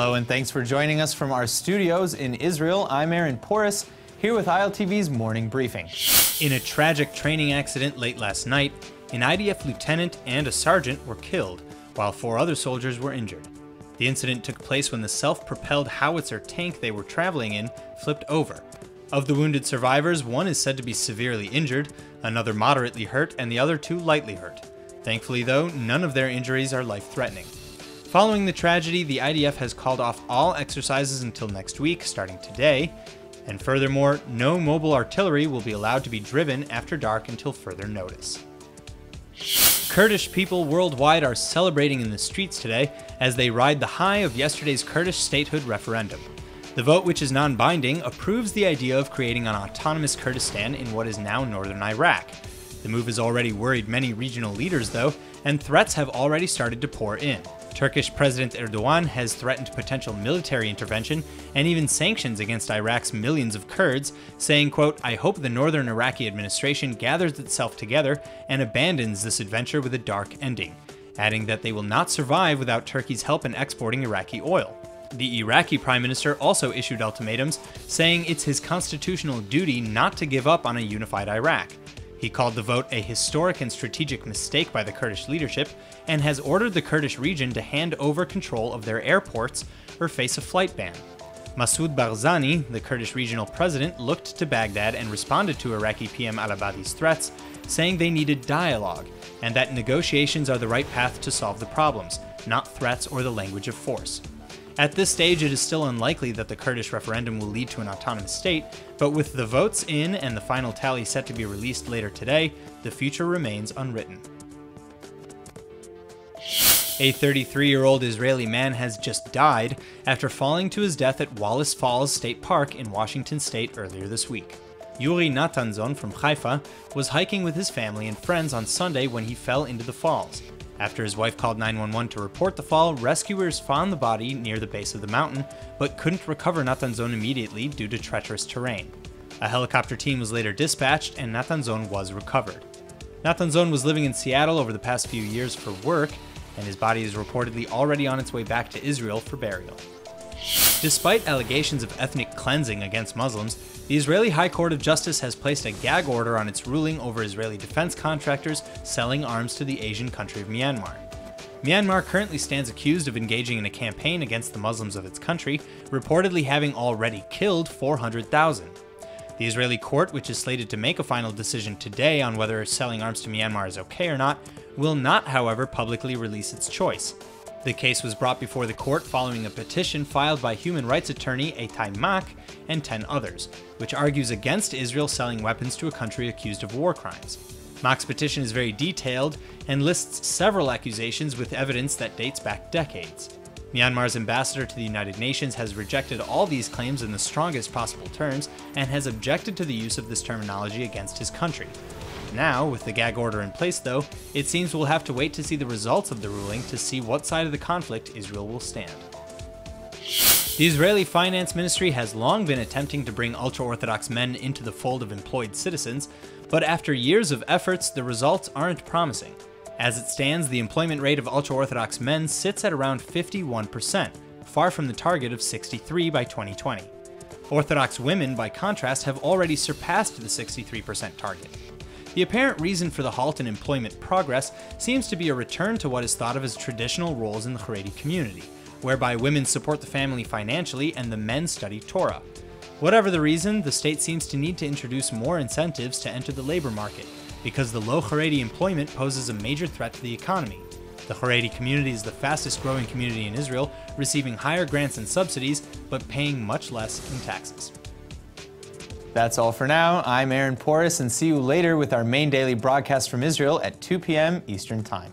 Hello and thanks for joining us from our studios in Israel. I'm Aaron Porras, here with ILTV's morning briefing. In a tragic training accident late last night, an IDF lieutenant and a sergeant were killed, while 4 other soldiers were injured. The incident took place when the self-propelled howitzer tank they were traveling in flipped over. Of the wounded survivors, one is said to be severely injured, another moderately hurt, and the other 2 lightly hurt. Thankfully though, none of their injuries are life-threatening. Following the tragedy, the IDF has called off all exercises until next week, starting today, and furthermore, no mobile artillery will be allowed to be driven after dark until further notice. Kurdish people worldwide are celebrating in the streets today as they ride the high of yesterday's Kurdish statehood referendum. The vote, which is non-binding, approves the idea of creating an autonomous Kurdistan in what is now northern Iraq. The move has already worried many regional leaders, though, and threats have already started to pour in. Turkish President Erdogan has threatened potential military intervention and even sanctions against Iraq's millions of Kurds, saying, quote, "I hope the northern Iraqi administration gathers itself together and abandons this adventure with a dark ending," adding that they will not survive without Turkey's help in exporting Iraqi oil. The Iraqi Prime Minister also issued ultimatums, saying it's his constitutional duty not to give up on a unified Iraq. He called the vote a historic and strategic mistake by the Kurdish leadership and has ordered the Kurdish region to hand over control of their airports or face a flight ban. Masoud Barzani, the Kurdish regional president, looked to Baghdad and responded to Iraqi PM al-Abadi's threats, saying they needed dialogue and that negotiations are the right path to solve the problems, not threats or the language of force. At this stage, it is still unlikely that the Kurdish referendum will lead to an autonomous state, but with the votes in and the final tally set to be released later today, the future remains unwritten. A 33-year-old Israeli man has just died after falling to his death at Wallace Falls State Park in Washington state earlier this week. Yuri Natanzon from Haifa was hiking with his family and friends on Sunday when he fell into the falls. After his wife called 911 to report the fall, rescuers found the body near the base of the mountain, but couldn't recover Natanzon immediately due to treacherous terrain. A helicopter team was later dispatched and Natanzon was recovered. Natanzon was living in Seattle over the past few years for work, and his body is reportedly already on its way back to Israel for burial. Despite allegations of ethnic cleansing against Muslims, the Israeli High Court of Justice has placed a gag order on its ruling over Israeli defense contractors selling arms to the Asian country of Myanmar. Myanmar currently stands accused of engaging in a campaign against the Muslims of its country, reportedly having already killed 400,000. The Israeli court, which is slated to make a final decision today on whether selling arms to Myanmar is okay or not, will not, however, publicly release its choice. The case was brought before the court following a petition filed by human rights attorney Eitai Mak and 10 others, which argues against Israel selling weapons to a country accused of war crimes. Mak's petition is very detailed and lists several accusations with evidence that dates back decades. Myanmar's ambassador to the United Nations has rejected all these claims in the strongest possible terms and has objected to the use of this terminology against his country. Now, with the gag order in place though, it seems we'll have to wait to see the results of the ruling to see what side of the conflict Israel will stand. The Israeli Finance Ministry has long been attempting to bring ultra-Orthodox men into the fold of employed citizens, but after years of efforts, the results aren't promising. As it stands, the employment rate of ultra-Orthodox men sits at around 51%, far from the target of 63% by 2020. Orthodox women, by contrast, have already surpassed the 63% target. The apparent reason for the halt in employment progress seems to be a return to what is thought of as traditional roles in the HAREDI community, whereby women support the family financially and the men study Torah. Whatever the reason, the state seems to need to introduce more incentives to enter the labor market, because the low HAREDI employment poses a major threat to the economy. The HAREDI community is the fastest growing community in Israel, receiving higher grants and subsidies, but paying much less in taxes. That's all for now. I'm Aaron Porras, and see you later with our main daily broadcast from Israel at 2 p.m. Eastern Time.